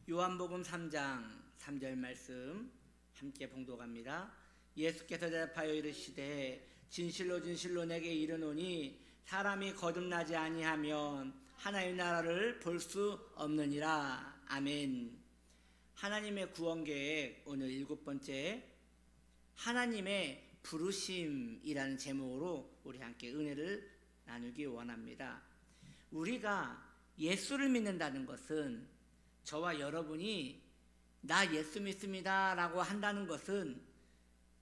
요한복음 3장 3절 말씀 함께 봉독합니다. 예수께서 대답하여 이르시되 진실로 진실로 내게 이르노니 사람이 거듭나지 아니하면 하나님 나라를 볼 수 없느니라. 아멘. 하나님의 구원 계획 오늘 7번째, 하나님의 부르심이라는 제목으로 우리 함께 은혜를 나누기 원합니다. 우리가 예수를 믿는다는 것은, 저와 여러분이 나 예수 믿습니다 라고 한다는 것은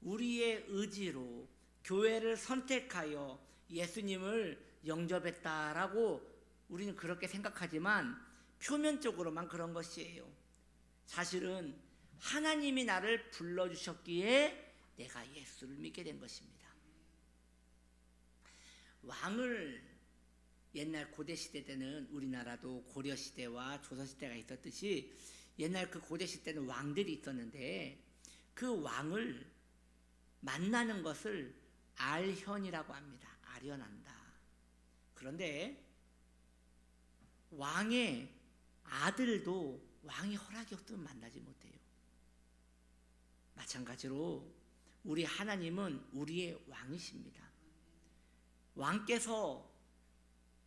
우리의 의지로 교회를 선택하여 예수님을 영접했다라고 우리는 그렇게 생각하지만 표면적으로만 그런 것이에요. 사실은 하나님이 나를 불러주셨기에 내가 예수를 믿게 된 것입니다. 왕을 옛날 고대시대 때는, 우리나라도 고려시대와 조선시대가 있었듯이 옛날 그 고대시대 때는 왕들이 있었는데 그 왕을 만나는 것을 알현이라고 합니다. 아련한다. 그런데 왕의 아들도 왕이 허락이 없으면 만나지 못해요. 마찬가지로 우리 하나님은 우리의 왕이십니다. 왕께서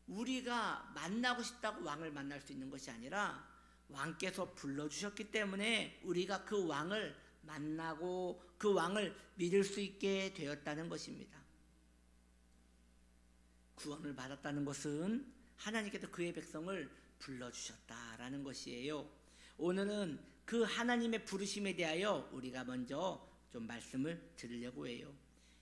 우리가 만나고 싶다고 왕을 만날 수 있는 것이 아니라 왕께서 불러주셨기 때문에 우리가 그 왕을 만나고 그 왕을 믿을 수 있게 되었다는 것입니다. 구원을 받았다는 것은 하나님께서 그의 백성을 불러주셨다라는 것이에요. 오늘은 그 하나님의 부르심에 대하여 우리가 먼저 좀 말씀을 드리려고 해요.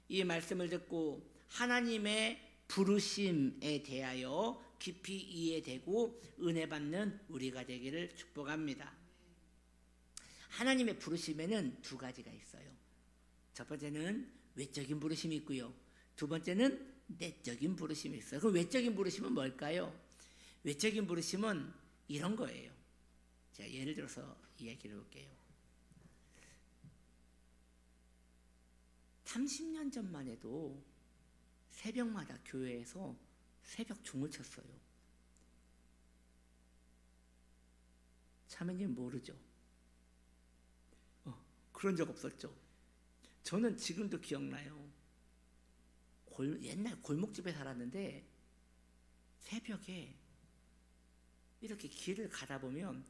이 말씀을 듣고 하나님의 부르심에 대하여 깊이 이해되고 은혜 받는 우리가 되기를 축복합니다. 하나님의 부르심에는 두 가지가 있어요. 첫 번째는 외적인 부르심이 있고요, 두 번째는 내적인 부르심이 있어요. 그럼 외적인 부르심은 뭘까요? 외적인 부르심은 이런 거예요. 제가 예를 들어서 이야기를 해볼게요. 30년 전만 해도 새벽마다 교회에서 새벽 종을 쳤어요. 참여님 모르죠? 그런 적 없었죠? 저는 지금도 기억나요. 옛날 골목집에 살았는데 새벽에 이렇게 길을 가다 보면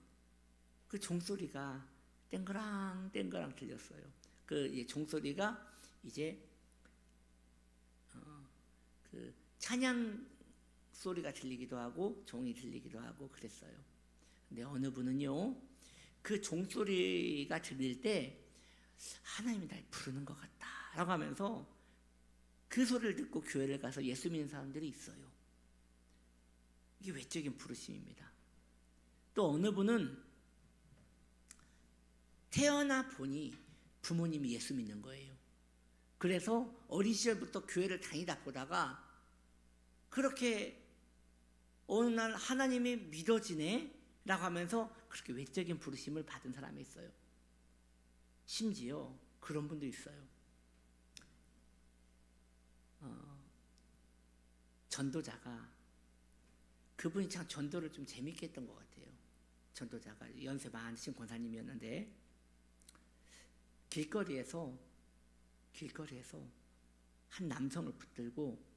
그 종소리가 땡그랑 땡그랑 들렸어요. 그 종소리가 이제 그 찬양 소리가 들리기도 하고 종이 들리기도 하고 그랬어요. 근데 어느 분은요, 그 종소리가 들릴 때 하나님이 날 부르는 것 같다 라고 하면서 그 소리를 듣고 교회를 가서 예수 믿는 사람들이 있어요. 이게 외적인 부르심입니다. 또 어느 분은 태어나 보니 부모님이 예수 믿는 거예요. 그래서 어린 시절부터 교회를 다니다 보다가 그렇게 어느 날 하나님이 믿어지네 라고 하면서 그렇게 외적인 부르심을 받은 사람이 있어요. 심지어 그런 분도 있어요. 전도자가, 그분이 참 전도를 좀 재밌게 했던 것 같아요. 전도자가 연세 많으신 권사님이었는데 길거리에서 한 남성을 붙들고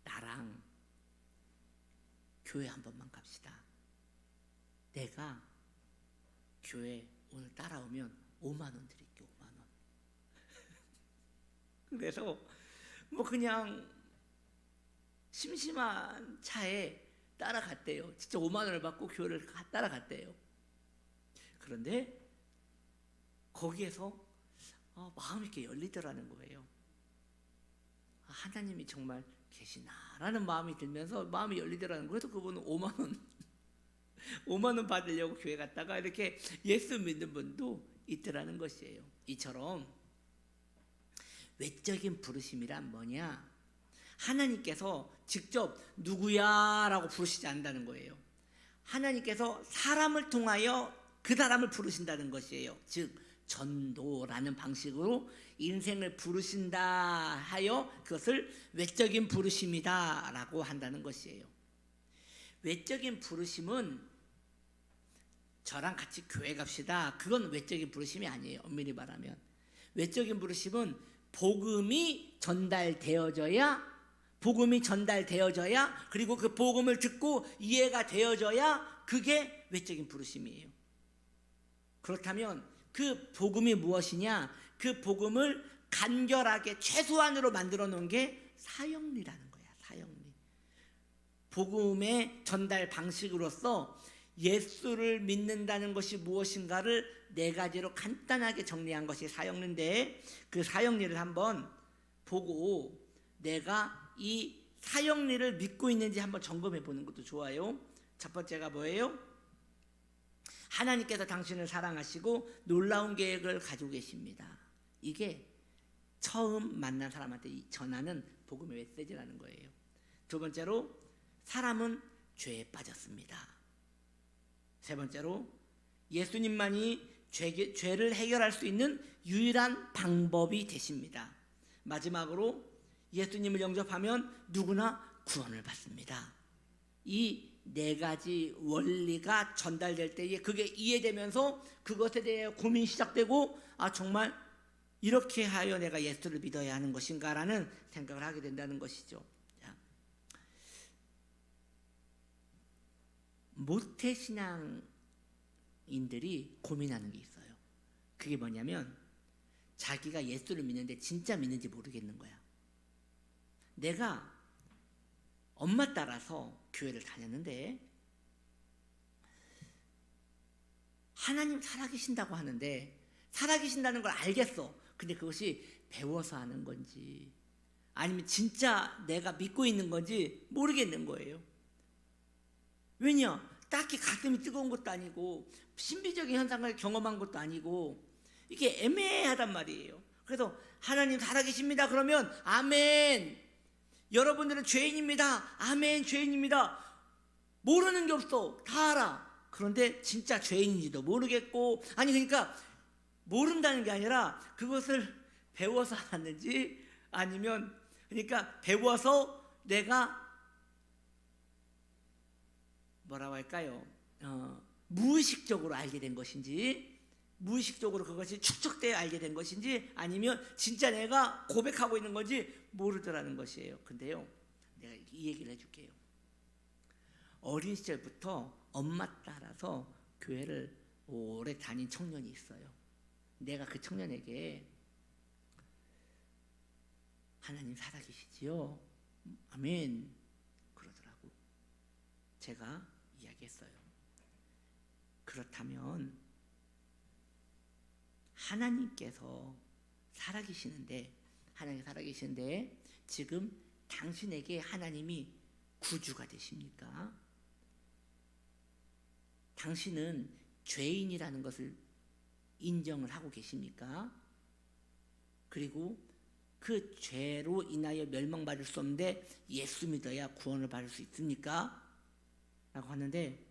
나랑 교회 한 번만 갑시다. 내가 교회 오늘 따라오면 5만 원 드릴게, 5만 원. 그래서 뭐 그냥 심심한 차에 따라갔대요. 진짜 5만 원을 받고 교회를 따라갔대요. 그런데 거기에서 마음이 이렇게 열리더라는 거예요. 하나님이 정말 계시나라는 마음이 들면서 마음이 열리더라는 거예요. 그래서 그분은 5만 원 받으려고 교회 갔다가 이렇게 예수 믿는 분도 있더라는 것이에요. 이처럼 외적인 부르심이란 뭐냐? 하나님께서 직접 누구야 라고 부르시지 않는다는 거예요. 하나님께서 사람을 통하여 그 사람을 부르신다는 것이에요. 즉 전도라는 방식으로 인생을 부르신다 하여 그것을 외적인 부르심이다 라고 한다는 것이에요. 외적인 부르심은 저랑 같이 교회 갑시다. 그건 외적인 부르심이 아니에요. 엄밀히 말하면 외적인 부르심은 복음이 전달되어져야 그리고 그 복음을 듣고 이해가 되어져야 그게 외적인 부르심이에요. 그렇다면 그 복음이 무엇이냐? 그 복음을 간결하게 최소한으로 만들어 놓은 게 사형리라는 거야. 사형리. 복음의 전달 방식으로서 예수를 믿는다는 것이 무엇인가를 4가지로 간단하게 정리한 것이 사형리인데, 그 사형리를 한번 보고 내가 이 사형리를 믿고 있는지 한번 점검해 보는 것도 좋아요. 첫 번째가 뭐예요? 하나님께서 당신을 사랑하시고 놀라운 계획을 가지고 계십니다. 이게 처음 만난 사람한테 전하는 복음의 메시지라는 거예요. 두 번째로, 사람은 죄에 빠졌습니다. 세 번째로, 예수님만이 죄를 해결할 수 있는 유일한 방법이 되십니다. 마지막으로, 예수님을 영접하면 누구나 구원을 받습니다. 이 4가지 원리가 전달될 때에 그게 이해되면서 그것에 대해 고민이 시작되고, 정말 이렇게 하여 내가 예수를 믿어야 하는 것인가 라는 생각을 하게 된다는 것이죠. 모태신앙인들이 고민하는 게 있어요. 그게 뭐냐면 자기가 예수를 믿는데 진짜 믿는지 모르겠는 거야. 내가 엄마 따라서 교회를 다녔는데 하나님 살아계신다고 하는데, 살아계신다는 걸 알겠어. 근데 그것이 배워서 하는 건지 아니면 진짜 내가 믿고 있는 건지 모르겠는 거예요. 왜냐? 딱히 가슴이 뜨거운 것도 아니고 신비적인 현상을 경험한 것도 아니고 이게 애매하단 말이에요. 그래서 하나님 살아계십니다 그러면 아멘, 여러분들은 죄인입니다, 아멘, 죄인입니다. 모르는 게 없어, 다 알아. 그런데 진짜 죄인인지도 모르겠고, 아니 그러니까 모른다는 게 아니라 그것을 배워서 하는지 아니면 그러니까 배워서 내가 뭐라고 할까요? 무의식적으로 알게 된 것인지, 무의식적으로 그것이 축적되어 알게 된 것인지, 아니면 진짜 내가 고백하고 있는 건지 모르더라는 것이에요. 근데요, 내가 이 얘기를 해줄게요. 어린 시절부터 엄마 따라서 교회를 오래 다닌 청년이 있어요. 내가 그 청년에게 하나님 살아계시지요? 아멘 그러더라고. 제가 이야기했어요. 그렇다면 하나님께서 살아계시는데 지금 당신에게 하나님이 구주가 되십니까? 당신은 죄인이라는 것을 인정을 하고 계십니까? 그리고 그 죄로 인하여 멸망받을 수 없는데 예수 믿어야 구원을 받을 수 있습니까? 라고 하는데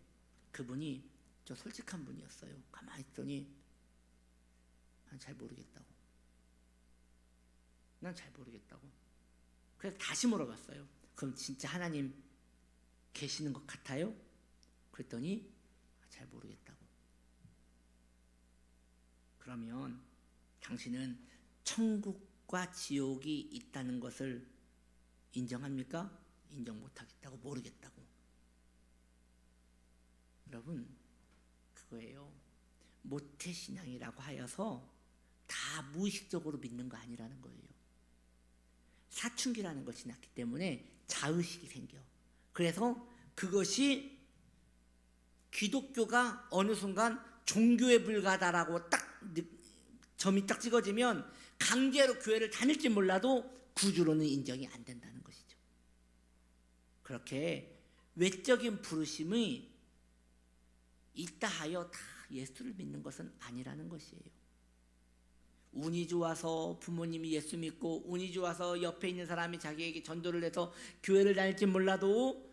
그분이 좀 솔직한 분이었어요. 가만히 있더니 난 잘 모르겠다고. 그래서 다시 물어봤어요. 그럼 진짜 하나님 계시는 것 같아요? 그랬더니 잘 모르겠다고. 그러면 당신은 천국과 지옥이 있다는 것을 인정합니까? 인정 못하겠다고, 모르겠다고. 여러분, 그거예요. 모태신앙이라고 하여서 다 무의식적으로 믿는 거 아니라는 거예요. 사춘기라는 것이 났기 때문에 자의식이 생겨. 그래서 그것이 기독교가 어느 순간 종교에 불과하다라고 딱 점이 딱 찍어지면 강제로 교회를 다닐지 몰라도 구주로는 인정이 안 된다는 것이죠. 그렇게 외적인 부르심이 있다 하여 다 예수를 믿는 것은 아니라는 것이에요. 운이 좋아서 부모님이 예수 믿고 운이 좋아서 옆에 있는 사람이 자기에게 전도를 해서 교회를 다닐지 몰라도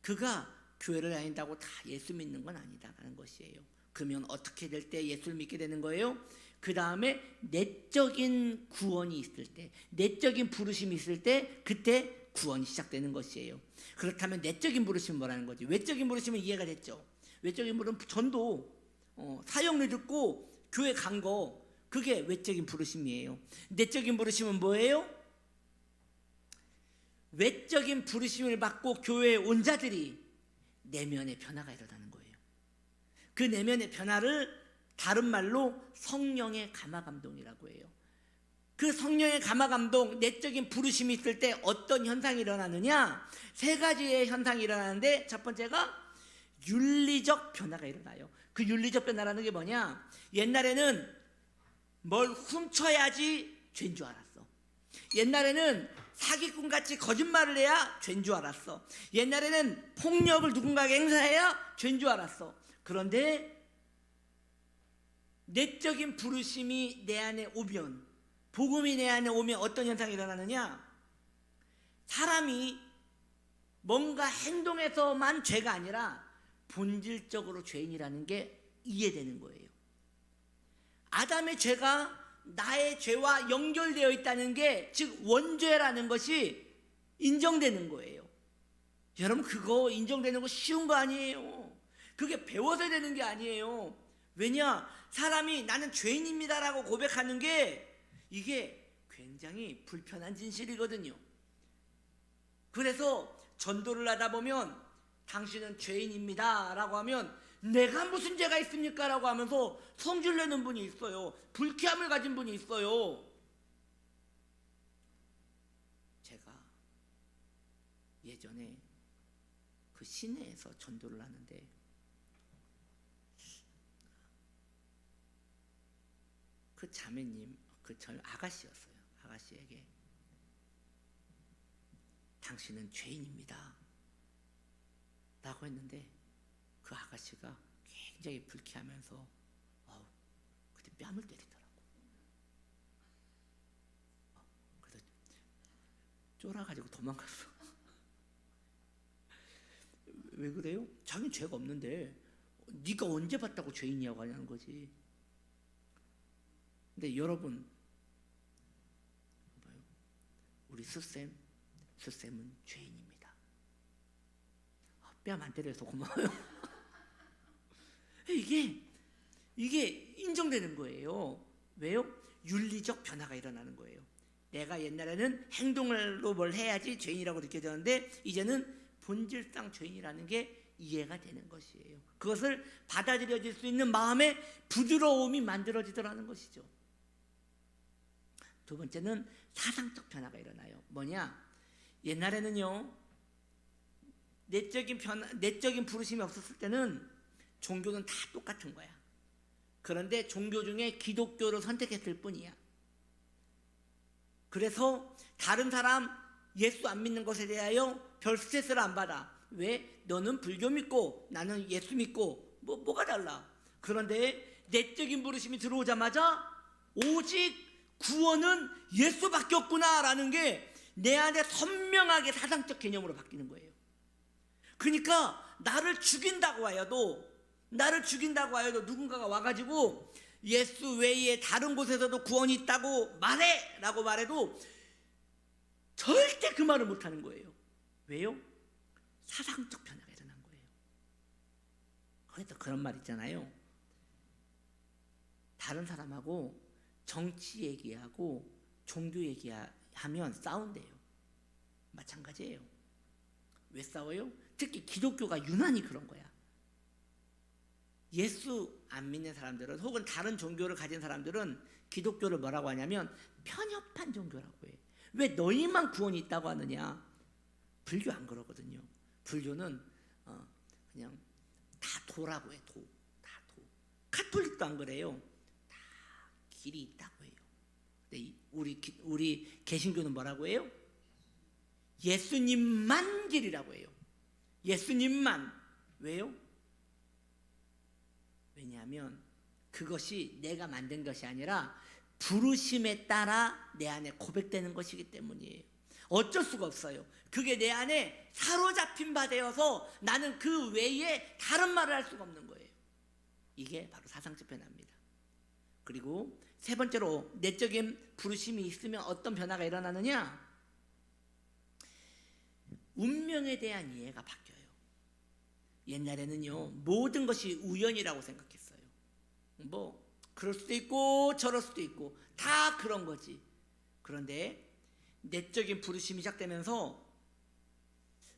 그가 교회를 다닌다고 다 예수 믿는 건 아니다라는 것이에요. 그러면 어떻게 될 때 예수를 믿게 되는 거예요? 그 다음에 내적인 구원이 있을 때, 내적인 부르심이 있을 때 그때 구원이 시작되는 것이에요. 그렇다면 내적인 부르심은 뭐라는 거지? 외적인 부르심은 이해가 됐죠. 외적인 부르심은 전도, 사역을 듣고 교회 간 거, 그게 외적인 부르심이에요. 내적인 부르심은 뭐예요? 외적인 부르심을 받고 교회에 온 자들이 내면의 변화가 일어나는 거예요. 그 내면의 변화를 다른 말로 성령의 감화감동이라고 해요. 그 성령의 감화감동, 내적인 부르심이 있을 때 어떤 현상이 일어나느냐? 세 가지의 현상이 일어나는데, 첫 번째가 윤리적 변화가 일어나요. 그 윤리적 변화라는 게 뭐냐? 옛날에는 뭘 훔쳐야지 죄인 줄 알았어. 옛날에는 사기꾼같이 거짓말을 해야 죄인 줄 알았어. 옛날에는 폭력을 누군가에게 행사해야 죄인 줄 알았어. 그런데 내적인 부르심이 내 안에 오면, 복음이 내 안에 오면 어떤 현상이 일어나느냐? 사람이 뭔가 행동에서만 죄가 아니라 본질적으로 죄인이라는 게 이해되는 거예요. 아담의 죄가 나의 죄와 연결되어 있다는 게, 즉 원죄라는 것이 인정되는 거예요. 여러분, 그거 인정되는 거 쉬운 거 아니에요. 그게 배워서 되는 게 아니에요. 왜냐? 사람이 나는 죄인입니다라고 고백하는 게, 이게 굉장히 불편한 진실이거든요. 그래서 전도를 하다 보면 당신은 죄인입니다 라고 하면, 내가 무슨 죄가 있습니까? 라고 하면서 성질 내는 분이 있어요. 불쾌함을 가진 분이 있어요. 제가 예전에 그 시내에서 전도를 하는데, 그 자매님, 그 아가씨였어요. 아가씨에게 당신은 죄인입니다 라고 했는데, 그 아가씨가 굉장히 불쾌하면서 그때 뺨을 때리더라고. 그래서 쫄아가지고 도망갔어. 왜 그래요? 자기는 죄가 없는데 네가 언제 봤다고 죄인이라고 하냐는 거지. 근데 여러분, 우리 수쌤은 죄인입니다. 뺨 안 때려서 고마워요. 이게 인정되는 거예요. 왜요? 윤리적 변화가 일어나는 거예요. 내가 옛날에는 행동으로 뭘 해야지 죄인이라고 느껴졌는데, 이제는 본질상 죄인이라는 게 이해가 되는 것이에요. 그것을 받아들여질 수 있는 마음의 부드러움이 만들어지더라는 것이죠. 두 번째는 사상적 변화가 일어나요. 뭐냐? 옛날에는요, 내적인 부르심이 없었을 때는 종교는 다 똑같은 거야. 그런데 종교 중에 기독교를 선택했을 뿐이야. 그래서 다른 사람 예수 안 믿는 것에 대하여 별 스트레스를 안 받아. 왜? 너는 불교 믿고 나는 예수 믿고 뭐가 달라? 그런데 내적인 부르심이 들어오자마자 오직 구원은 예수밖에 없구나라는 게 내 안에 선명하게 사상적 개념으로 바뀌는 거예요. 그러니까 나를 죽인다고 하여도 누군가가 와가지고 예수 외에 다른 곳에서도 구원이 있다고 말해! 라고 말해도 절대 그 말을 못하는 거예요. 왜요? 사상적 변화가 일어난 거예요. 그래서 그런 말 있잖아요. 다른 사람하고 정치 얘기하고 종교 얘기하면 싸운대요. 마찬가지예요. 왜 싸워요? 특히 기독교가 유난히 그런 거야. 예수 안 믿는 사람들은, 혹은 다른 종교를 가진 사람들은 기독교를 뭐라고 하냐면 편협한 종교라고 해. 왜 너희만 구원이 있다고 하느냐? 불교 안 그러거든요. 불교는 그냥 다 도라고 해. 다 도. 카톨릭도 안 그래요. 다 길이 있다고 해요. 근데 우리 개신교는 뭐라고 해요? 예수님만 길이라고 해요. 예수님만. 왜요? 왜냐하면 그것이 내가 만든 것이 아니라 부르심에 따라 내 안에 고백되는 것이기 때문이에요. 어쩔 수가 없어요. 그게 내 안에 사로잡힌 바 되어서 나는 그 외에 다른 말을 할 수가 없는 거예요. 이게 바로 사상적 변화입니다. 그리고 세 번째로, 내적인 부르심이 있으면 어떤 변화가 일어나느냐? 운명에 대한 이해가 바뀌어요. 옛날에는요, 모든 것이 우연이라고 생각했어요. 뭐 그럴 수도 있고 저럴 수도 있고 다 그런 거지. 그런데 내적인 부르심이 시작되면서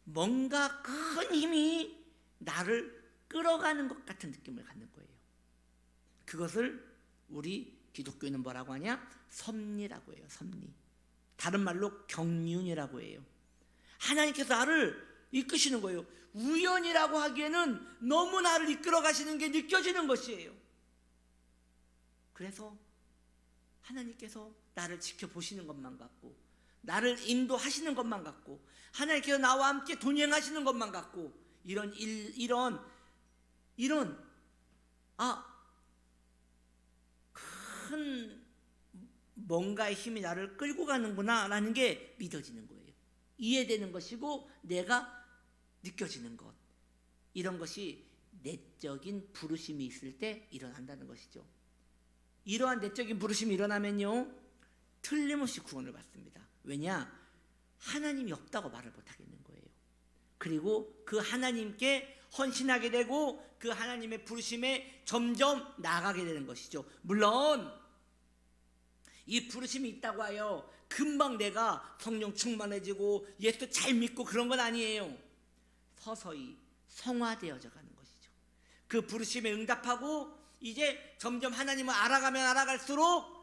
뭔가 큰 힘이 나를 끌어가는 것 같은 느낌을 갖는 거예요. 그것을 우리 기독교는 뭐라고 하냐? 섭리라고 해요. 섭리. 다른 말로 경륜이라고 해요. 하나님께서 나를 이끄시는 거예요. 우연이라고 하기에는 너무 나를 이끌어 가시는 게 느껴지는 것이에요. 그래서 하나님께서 나를 지켜보시는 것만 같고, 나를 인도하시는 것만 같고, 하나님께서 나와 함께 동행하시는 것만 같고, 이런 큰 뭔가의 힘이 나를 끌고 가는구나 라는 게 믿어지는 거예요. 이해되는 것이고 내가 느껴지는 것, 이런 것이 내적인 부르심이 있을 때 일어난다는 것이죠. 이러한 내적인 부르심이 일어나면요, 틀림없이 구원을 받습니다. 왜냐? 하나님이 없다고 말을 못하겠는 거예요. 그리고 그 하나님께 헌신하게 되고 그 하나님의 부르심에 점점 나아가게 되는 것이죠. 물론 이 부르심이 있다고 하여 금방 내가 성령 충만해지고 예수 잘 믿고 그런 건 아니에요. 서서히 성화되어져 가는 것이죠. 그 부르심에 응답하고 이제 점점 하나님을 알아가면 알아갈수록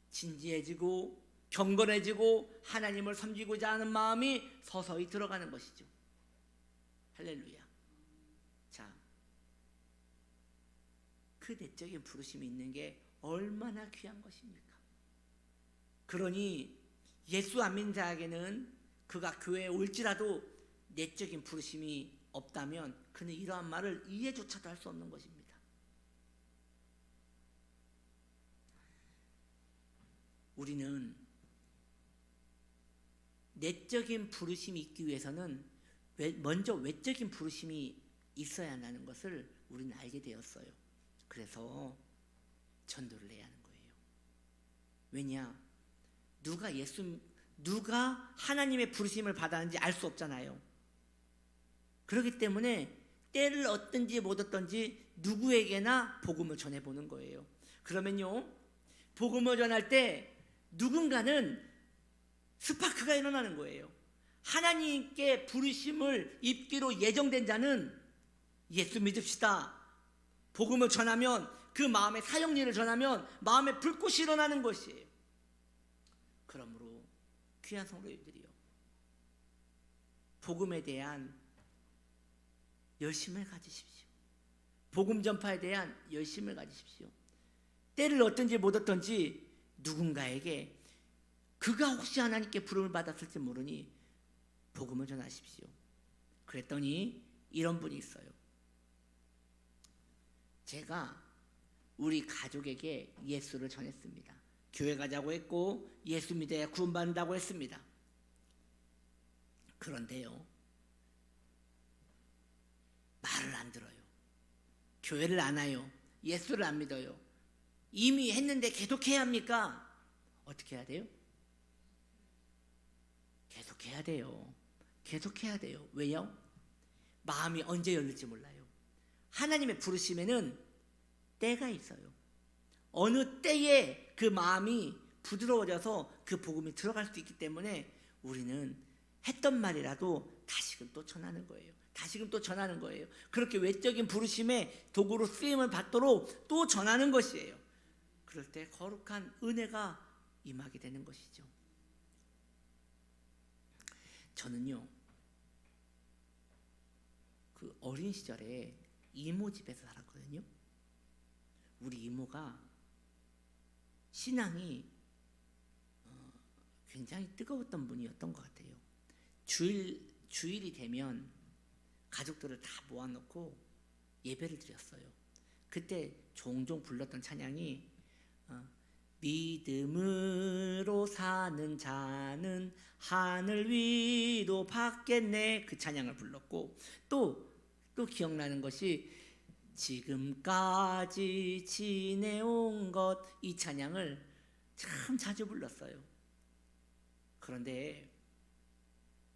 진지해지고 경건해지고 하나님을 섬기고자 하는 마음이 서서히 들어가는 것이죠. 할렐루야. 자, 그 내적인 부르심이 있는 게 얼마나 귀한 것입니까? 그러니 예수 안 믿는 자에게는 그가 교회에 올지라도 내적인 부르심이 없다면 그는 이러한 말을 이해조차도 할 수 없는 것입니다. 우리는 내적인 부르심이 있기 위해서는 먼저 외적인 부르심이 있어야 한다는 것을 우리는 알게 되었어요. 그래서 전도를 해야 하는 거예요. 왜냐? 누가 하나님의 부르심을 받았는지 알 수 없잖아요. 그렇기 때문에 때를 얻든지 못 얻든지 누구에게나 복음을 전해보는 거예요. 그러면요, 복음을 전할 때 누군가는 스파크가 일어나는 거예요. 하나님께 부르심을 입기로 예정된 자는 예수 믿읍시다. 복음을 전하면 그 마음의 사형리를 전하면 마음의 불꽃이 일어나는 것이에요. 그러므로 귀한 성도님들이요, 복음에 대한 열심을 가지십시오. 복음 전파에 대한 열심을 가지십시오. 때를 얻든지 못 얻든지 누군가에게 그가 혹시 하나님께 부름을 받았을지 모르니 복음을 전하십시오. 그랬더니 이런 분이 있어요. 제가 우리 가족에게 예수를 전했습니다. 교회 가자고 했고 예수 믿어야 구원받는다고 했습니다. 그런데요, 말을 안 들어요. 교회를 안 와요. 예수를 안 믿어요. 이미 했는데 계속해야 합니까? 어떻게 해야 돼요? 계속해야 돼요. 계속해야 돼요. 왜요? 마음이 언제 열릴지 몰라요. 하나님의 부르심에는 때가 있어요. 어느 때에 그 마음이 부드러워져서 그 복음이 들어갈 수 있기 때문에 우리는 했던 말이라도 다시금 또 전하는 거예요. 다시금 또 전하는 거예요. 그렇게 외적인 부르심의 도구로 쓰임을 받도록 또 전하는 것이에요. 그럴 때 거룩한 은혜가 임하게 되는 것이죠. 저는요, 그 어린 시절에 이모 집에서 살았거든요. 우리 이모가 신앙이 굉장히 뜨거웠던 분이었던 것 같아요. 주일이 되면 가족들을 다 모아놓고 예배를 드렸어요. 그때 종종 불렀던 찬양이 믿음으로 사는 자는 하늘 위로 받겠네, 그 찬양을 불렀고, 또 기억나는 것이 지금까지 지내온 것, 이 찬양을 참 자주 불렀어요. 그런데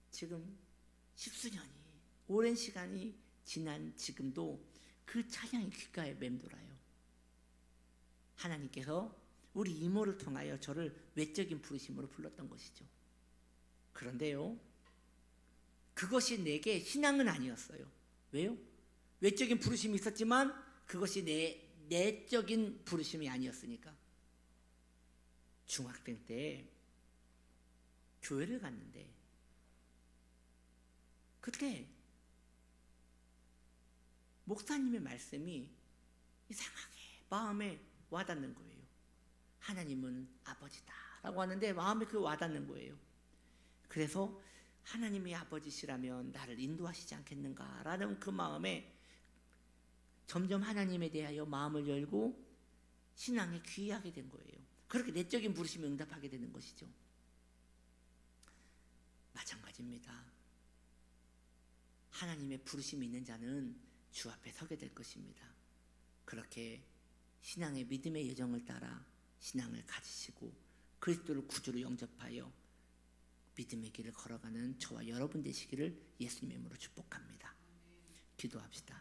지금 십수년이, 오랜 시간이 지난 지금도 그 찬양이 귓가에 맴돌아요. 하나님께서 우리 이모를 통하여 저를 외적인 부르심으로 불렀던 것이죠. 그런데요, 그것이 내게 신앙은 아니었어요. 왜요? 외적인 부르심이 있었지만 그것이 내 내적인 부르심이 아니었으니까. 중학생 때 교회를 갔는데 그때 목사님의 말씀이 이상하게 마음에 와닿는 거예요. 하나님은 아버지다라고 하는데 마음에 그 와닿는 거예요. 그래서 하나님이 아버지시라면 나를 인도하시지 않겠는가라는 그 마음에 점점 하나님에 대하여 마음을 열고 신앙에 귀하게 된 거예요. 그렇게 내적인 부르심에 응답하게 되는 것이죠. 마찬가지입니다. 하나님의 부르심이 있는 자는 주 앞에 서게 될 것입니다. 그렇게 신앙의 믿음의 여정을 따라 신앙을 가지시고 그리스도를 구주로 영접하여 믿음의 길을 걸어가는 저와 여러분 되시기를 예수님의 이름으로 축복합니다. 기도합시다.